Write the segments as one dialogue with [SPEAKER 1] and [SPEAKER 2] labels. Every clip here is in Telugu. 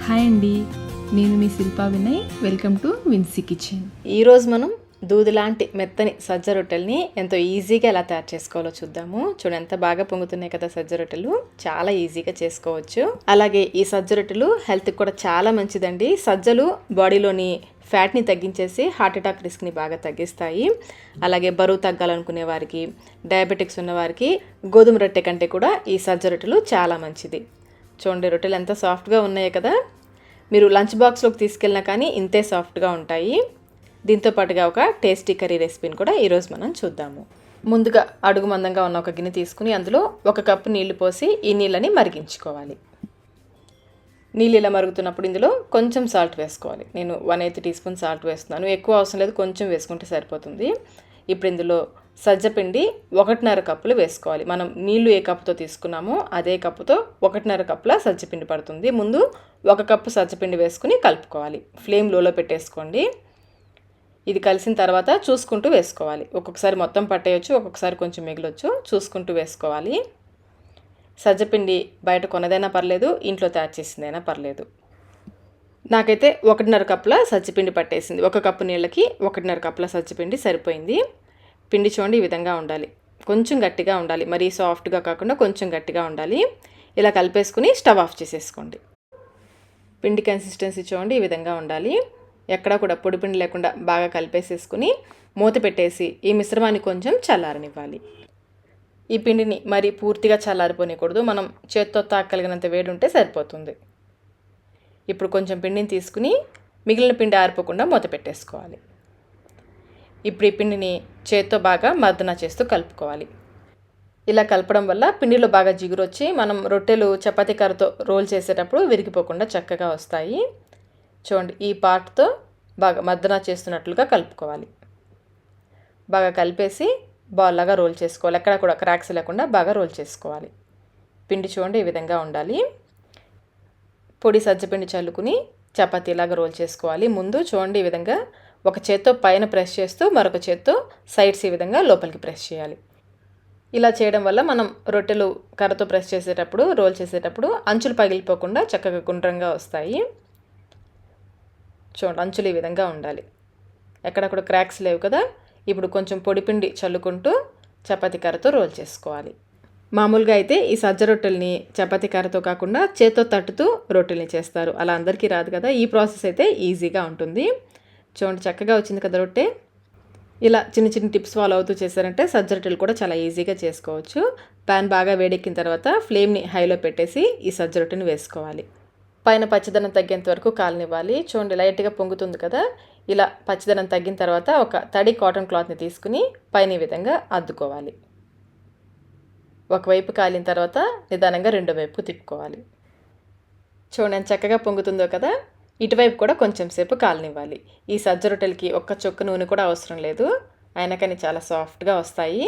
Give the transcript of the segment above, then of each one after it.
[SPEAKER 1] హాయ్ అండి, నేను మీ Shilpa Vinay. Welcome to Vincy kitchen.
[SPEAKER 2] ఈరోజు మనం దూది లాంటి మెత్తని సజ్జ రొట్టెల్ని ఎంతో ఈజీగా ఎలా తయారు చేసుకోవాలో చూద్దాము. చూడండి ఎంత బాగా పొంగుతున్నాయి కదా సజ్జ రొట్టెలు. చాలా ఈజీగా చేసుకోవచ్చు. అలాగే ఈ సజ్జ రొట్టెలు హెల్త్కి కూడా చాలా మంచిదండి. సజ్జలు బాడీలోని ఫ్యాట్ని తగ్గించేసి హార్ట్ అటాక్ రిస్క్ని బాగా తగ్గిస్తాయి. అలాగే బరువు తగ్గాలనుకునే వారికి, డయాబెటిక్స్ ఉన్న వారికి గోధుమ రొట్టె కంటే కూడా ఈ సజ్జ రొట్టెలు చాలా మంచిది. చూడండి రొట్టెలు ఎంత సాఫ్ట్గా ఉన్నాయి కదా. మీరు లంచ్ బాక్స్లోకి తీసుకెళ్ళినా కానీ ఇంతే సాఫ్ట్గా ఉంటాయి. దీంతో పాటుగా ఒక టేస్టీ కర్రీ రెసిపీని కూడా ఈరోజు మనం చూద్దాము. ముందుగా అడుగు మందంగా ఉన్న ఒక గిన్నె తీసుకుని అందులో 1 కప్పు నీళ్లు పోసి ఈ నీళ్ళని మరిగించుకోవాలి. నీళ్ళు ఇలా మరుగుతున్నప్పుడు ఇందులో కొంచెం సాల్ట్ వేసుకోవాలి. నేను 1/8 టీ స్పూన్ సాల్ట్ వేస్తున్నాను. ఎక్కువ అవసరం లేదు, కొంచెం వేసుకుంటే సరిపోతుంది. ఇప్పుడు ఇందులో సజ్జపిండి 1.5 కప్పులు వేసుకోవాలి. మనం నీళ్లు ఏ కప్పుతో తీసుకున్నామో అదే కప్పుతో 1.5 కప్పుల సజ్జపిండి పడుతుంది. ముందు 1 కప్పు సజ్జపిండి వేసుకుని కలుపుకోవాలి. ఫ్లేమ్ లోలో పెట్టేసుకోండి. ఇది కలిసిన తర్వాత చూసుకుంటూ వేసుకోవాలి. ఒక్కొక్కసారి మొత్తం పట్టేయచ్చు, ఒక్కొక్కసారి కొంచెం మిగిలొచ్చు. చూసుకుంటూ వేసుకోవాలి. సజ్జపిండి బయట కొనదైనా పర్లేదు, ఇంట్లో తయారు చేసిందైనా పర్లేదు. నాకైతే 1.5 కప్పుల సజ్జపిండి పట్టేసింది. 1 కప్పు నీళ్ళకి 1.5 కప్పుల సజ్జపిండి సరిపోయింది. పిండి చూడండి ఈ విధంగా ఉండాలి. కొంచెం గట్టిగా ఉండాలి, మరీ సాఫ్ట్గా కాకుండా కొంచెం గట్టిగా ఉండాలి. ఇలా కలిపేసుకుని స్టవ్ ఆఫ్ చేసేసుకోండి. పిండి కన్సిస్టెన్సీ చూడండి ఈ విధంగా ఉండాలి. ఎక్కడా కూడా పొడి పిండి లేకుండా బాగా కలిపేసేసుకుని మూత పెట్టేసి ఈ మిశ్రమాన్ని కొంచెం చల్లారనివ్వాలి. ఈ పిండిని మరి పూర్తిగా చల్లారిపోనికూడదు. మనం చేత్తో తాకగలిగినంత వేడి ఉంటే సరిపోతుంది. ఇప్పుడు కొంచెం పిండిని తీసుకుని మిగిలిన పిండి ఆరిపోకుండా మూత పెట్టేసుకోవాలి. ఇప్పుడు ఈ పిండిని చేత్తో బాగా మర్దన చేస్తూ కలుపుకోవాలి. ఇలా కలపడం వల్ల పిండిలో బాగా జిగురు వచ్చి మనం రొట్టెలు చపాతీ కర్రతో రోల్ చేసేటప్పుడు విరిగిపోకుండా చక్కగా వస్తాయి. చూడండి ఈ పార్ట్తో బాగా మర్దన చేస్తున్నట్లుగా కలుపుకోవాలి. బాగా కలిపేసి బాల్ లాగా రోల్ చేసుకోవాలి. ఎక్కడ కూడా క్రాక్స్ లేకుండా బాగా రోల్ చేసుకోవాలి. పిండి చూడండి ఈ విధంగా ఉండాలి. పొడి సజ్జపిండి చల్లుకుని చపాతీలాగా రోల్ చేసుకోవాలి. ముందు చూడండి ఈ విధంగా ఒక చేత్తో పైన ప్రెస్ చేస్తూ మరొక చేత్తో సైడ్స్ ఈ విధంగా లోపలికి ప్రెస్ చేయాలి. ఇలా చేయడం వల్ల మనం రొట్టెలు కర్రతో ప్రెస్ చేసేటప్పుడు రోల్ చేసేటప్పుడు అంచులు పగిలిపోకుండా చక్కగా గుండ్రంగా వస్తాయి. చూడండి అంచులు ఈ విధంగా ఉండాలి. ఎక్కడ కూడా క్రాక్స్ లేవు కదా. ఇప్పుడు కొంచెం పొడిపిండి చల్లుకుంటూ చపాతీ కర్రతో రోల్ చేసుకోవాలి. మామూలుగా అయితే ఈ సజ్జ రొట్టెల్ని చపాతీ కర్రతో కాకుండా చేత్తో తట్టుతూ రొట్టెల్ని చేస్తారు. అలా అందరికీ రాదు కదా. ఈ ప్రాసెస్ అయితే ఈజీగా ఉంటుంది. చూడండి చక్కగా వచ్చింది కదా రొట్టె. ఇలా చిన్న చిన్న టిప్స్ ఫాలో అవుతూ చేశారంటే సజ్జ రొట్టెలు కూడా చాలా ఈజీగా చేసుకోవచ్చు. ప్యాన్ బాగా వేడెక్కిన తర్వాత ఫ్లేమ్ని హైలో పెట్టేసి ఈ సజ్జ రొట్టెని వేసుకోవాలి. పైన పచ్చిదనం తగ్గేంత వరకు కాలనివ్వాలి. చూడండి లైట్గా పొంగుతుంది కదా. ఇలా పచ్చిదనం తగ్గిన తర్వాత ఒక తడి కాటన్ క్లాత్ని తీసుకుని పైన ఈ విధంగా అద్దుకోవాలి. ఒకవైపు కాలిన తర్వాత నిదానంగా రెండో వైపు తిప్పుకోవాలి. చూడండి ఎంత చక్కగా పొంగుతుందో కదా. ఇటువైపు కూడా కొంచెం సేపు కాలనివ్వాలి. ఈ సజ్జ రొట్టెలకి ఒక్క చుక్క నూనె కూడా అవసరం లేదు, అయినా కానీ చాలా సాఫ్ట్గా వస్తాయి.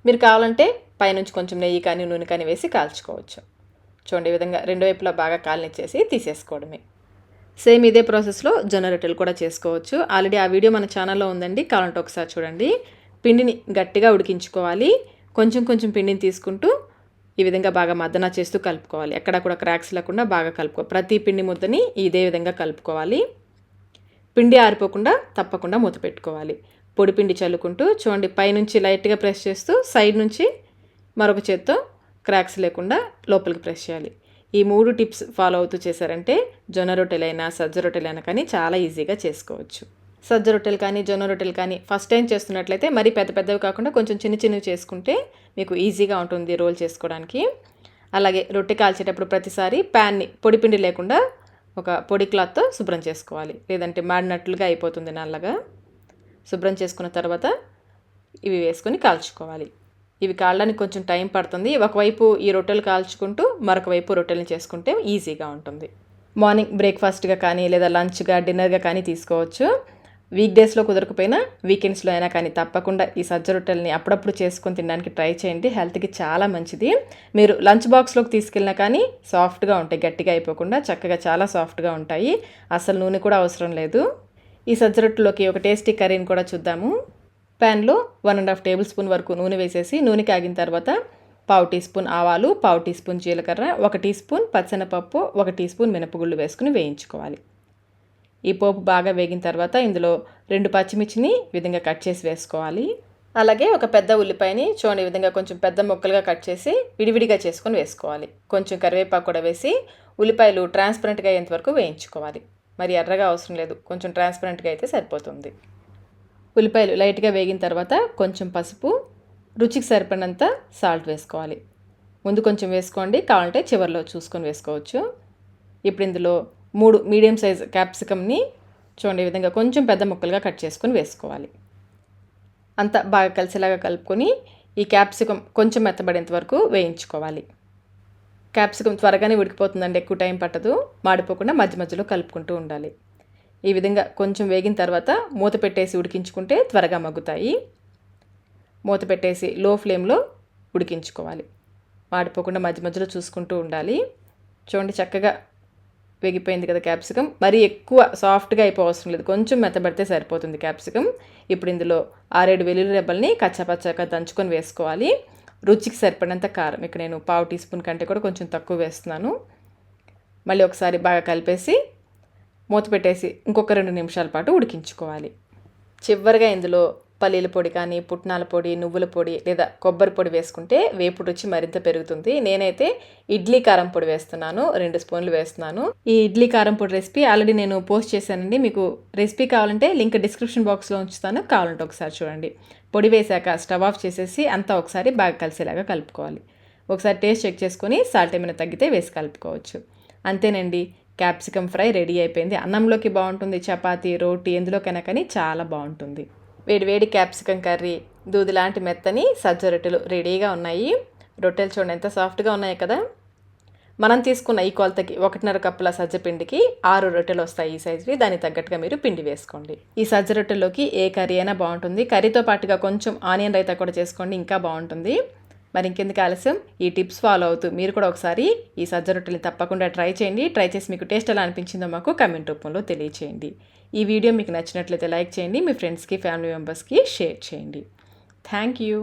[SPEAKER 2] మీరు కావాలంటే పైనుంచి కొంచెం నెయ్యి కానీ నూనె కానీ వేసి కాల్చుకోవచ్చు. చూడండి ఈ విధంగా రెండు వైపులా బాగా కాలనిచ్చేసి తీసేసుకోవడమే. సేమ్ ఇదే ప్రాసెస్లో జొన్న రొట్టెలు కూడా చేసుకోవచ్చు. ఆల్రెడీ ఆ వీడియో మన ఛానల్లో ఉందండి, కావాలంటే ఒకసారి చూడండి. పిండిని గట్టిగా ఉడికించుకోవాలి. కొంచెం కొంచెం పిండిని తీసుకుంటూ ఈ విధంగా బాగా మద్దన చేస్తూ కలుపుకోవాలి. ఎక్కడా కూడా క్రాక్స్ లేకుండా బాగా కలుపుకోవాలి. ప్రతి పిండి ముద్దని ఇదే విధంగా కలుపుకోవాలి. పిండి ఆరిపోకుండా తప్పకుండా మూత పెట్టుకోవాలి. పొడి పిండి చల్లుకుంటూ చూడండి పైనుంచి లైట్గా ప్రెస్ చేస్తూ సైడ్ నుంచి మరొక చేత్తో క్రాక్స్ లేకుండా లోపలికి ప్రెస్ చేయాలి. ఈ 3 టిప్స్ ఫాలో అవుతూ చేశారంటే జొన్న రొట్టెలైనా సజ్జ రొట్టెలైనా కానీ చాలా ఈజీగా చేసుకోవచ్చు. సజ్జ రొట్టెలు కానీ జొన్న రొట్టెలు కానీ ఫస్ట్ టైం చేస్తున్నట్లయితే మరీ పెద్ద పెద్దవి కాకుండా కొంచెం చిన్న చిన్నవి చేసుకుంటే మీకు ఈజీగా ఉంటుంది రోల్ చేసుకోవడానికి. అలాగే రొట్టె కాల్చేటప్పుడు ప్రతిసారి ప్యాన్ని పొడిపిండి లేకుండా ఒక పొడి క్లాత్తో శుభ్రం చేసుకోవాలి, లేదంటే మాడినట్లుగా అయిపోతుంది నల్లగా. శుభ్రం చేసుకున్న తర్వాత ఇవి వేసుకొని కాల్చుకోవాలి. ఇవి కాలడానికి కొంచెం టైం పడుతుంది. ఒకవైపు ఈ రొట్టెలు కాల్చుకుంటూ మరొక వైపు రొట్టెలు చేసుకుంటే ఈజీగా ఉంటుంది. మార్నింగ్ బ్రేక్ఫాస్ట్గా కానీ లేదా లంచ్గా డిన్నర్గా కానీ తీసుకోవచ్చు. వీక్ డేస్లో కుదరకపోయినా వీకెండ్స్లో అయినా కానీ తప్పకుండా ఈ సజ్జ రొట్టెల్ని అప్పుడప్పుడు చేసుకొని తినడానికి ట్రై చేయండి. హెల్త్కి చాలా మంచిది. మీరు లంచ్ బాక్స్లోకి తీసుకెళ్ళినా కానీ సాఫ్ట్గా ఉంటాయి, గట్టిగా అయిపోకుండా చక్కగా చాలా సాఫ్ట్గా ఉంటాయి. అసలు నూనె కూడా అవసరం లేదు. ఈ సజ్జ రొట్టెలోకి ఒక టేస్టీ కర్రీని కూడా చూద్దాము. ప్యాన్లో 1.5 టేబుల్ స్పూన్ వరకు నూనె వేసేసి నూనె కాగిన తర్వాత పావు టీ స్పూన్ ఆవాలు, పావు టీ స్పూన్ జీలకర్ర, 1 టీ స్పూన్ పచ్చెనపప్పు, 1 టీ స్పూన్ మినపగుళ్ళు వేసుకుని వేయించుకోవాలి. ఈ పోపు బాగా వేగిన తర్వాత ఇందులో 2 పచ్చిమిర్చిని ఈ విధంగా కట్ చేసి వేసుకోవాలి. అలాగే ఒక పెద్ద ఉల్లిపాయని చూడండి ఈ విధంగా కొంచెం పెద్ద ముక్కలుగా కట్ చేసి విడివిడిగా చేసుకొని వేసుకోవాలి. కొంచెం కరివేపాకు కూడా వేసి ఉల్లిపాయలు ట్రాన్స్పరెంట్గా అయ్యేంత వరకు వేయించుకోవాలి. మరి ఎర్రగా అవసరం లేదు, కొంచెం ట్రాన్స్పరెంట్గా అయితే సరిపోతుంది. ఉల్లిపాయలు లైట్గా వేగిన తర్వాత కొంచెం పసుపు, రుచికి సరిపడినంత సాల్ట్ వేసుకోవాలి. ముందు కొంచెం వేసుకోండి, కావాలంటే చివరిలో చూసుకొని వేసుకోవచ్చు. ఇప్పుడు ఇందులో 3 మీడియం సైజ్ క్యాప్సికమ్ని చూడండి ఈ విధంగా కొంచెం పెద్ద ముక్కలుగా కట్ చేసుకొని వేసుకోవాలి. అంతా బాగా కలిసేలాగా కలుపుకొని ఈ క్యాప్సికమ్ కొంచెం మెత్తబడేంత వరకు వేయించుకోవాలి. క్యాప్సికమ్ త్వరగానే ఉడికిపోతుందండి, ఎక్కువ టైం పట్టదు. మాడిపోకుండా మధ్య మధ్యలో కలుపుకుంటూ ఉండాలి. ఈ విధంగా కొంచెం వేగిన తర్వాత మూత పెట్టేసి ఉడికించుకుంటే త్వరగా మగ్గుతాయి. మూత పెట్టేసి లో ఫ్లేమ్లో ఉడికించుకోవాలి. మాడిపోకుండా మధ్య మధ్యలో చూసుకుంటూ ఉండాలి. చూడండి చక్కగా వేగిపోయింది కదా క్యాప్సికమ్. మరీ ఎక్కువ సాఫ్ట్గా అయిపోవసరం లేదు, కొంచెం మెత్తబడితే సరిపోతుంది క్యాప్సికమ్. ఇప్పుడు ఇందులో 6-7 వెల్లుల్లి రెబ్బల్ని కచ్చాపచ్చాగా దంచుకొని వేసుకోవాలి. రుచికి సరిపడినంత కారం, ఇక్కడ నేను పావు టీ స్పూన్ కంటే కూడా కొంచెం తక్కువ వేస్తున్నాను. మళ్ళీ ఒకసారి బాగా కలిపేసి మూత పెట్టేసి ఇంకొక 2 నిమిషాల పాటు ఉడికించుకోవాలి. చివరిగా ఇందులో పల్లీల పొడి కానీ, పుట్నాల పొడి, నువ్వుల పొడి లేదా కొబ్బరి పొడి వేసుకుంటే వేపుడు రుచి మరింత పెరుగుతుంది. నేనైతే ఇడ్లీ కారం పొడి వేస్తున్నాను, 2 స్పూన్లు వేస్తున్నాను. ఈ ఇడ్లీ కారం పొడి రెసిపీ ఆల్రెడీ నేను పోస్ట్ చేశానండి. మీకు రెసిపీ కావాలంటే లింక్ డిస్క్రిప్షన్ బాక్స్లో ఉంచుతాను, కావాలంటే ఒకసారి చూడండి. పొడి వేశాక స్టవ్ ఆఫ్ చేసేసి అంతా ఒకసారి బాగా కలిసేలాగా కలుపుకోవాలి. ఒకసారి టేస్ట్ చెక్ చేసుకొని సాల్ట్ ఏమైనా తగ్గితే వేసి కలుపుకోవచ్చు. అంతేనండి, క్యాప్సికమ్ ఫ్రై రెడీ అయిపోయింది. అన్నంలోకి బాగుంటుంది, చపాతీ, రోటీ ఎందులోకైనా కానీ చాలా బాగుంటుంది. వేడివేడి క్యాప్సికమ్ కర్రీ, దూది లాంటి మెత్తని సజ్జ రొట్టెలు రెడీగా ఉన్నాయి. రొట్టెలు చూడండి ఎంత సాఫ్ట్గా ఉన్నాయి కదా. మనం తీసుకున్న ఈ కొలతకి 1.5 కప్పుల సజ్జ పిండికి 6 రొట్టెలు వస్తాయి ఈ సైజువి. దానికి తగ్గట్టుగా మీరు పిండి వేసుకోండి. ఈ సజ్జ రొట్టెల్లోకి ఏ కర్రీ అయినా బాగుంటుంది. కర్రీతో పాటుగా కొంచెం ఆనియన్ రైతా కూడా చేసుకోండి, ఇంకా బాగుంటుంది. మరి ఇంకెందుకు ఆలస్యం, ఈ టిప్స్ ఫాలో అవుతూ మీరు కూడా ఒకసారి ఈ సజ్జ రొట్టెల్ని తప్పకుండా ట్రై చేయండి. ట్రై చేసి మీకు టేస్ట్ ఎలా అనిపించిందో మాకు కమెంట్ రూపంలో తెలియచేయండి. ఈ వీడియో మీకు నచ్చినట్లయితే లైక్ చేయండి, మీ ఫ్రెండ్స్కి, ఫ్యామిలీ మెంబర్స్కి షేర్ చేయండి. Thank you.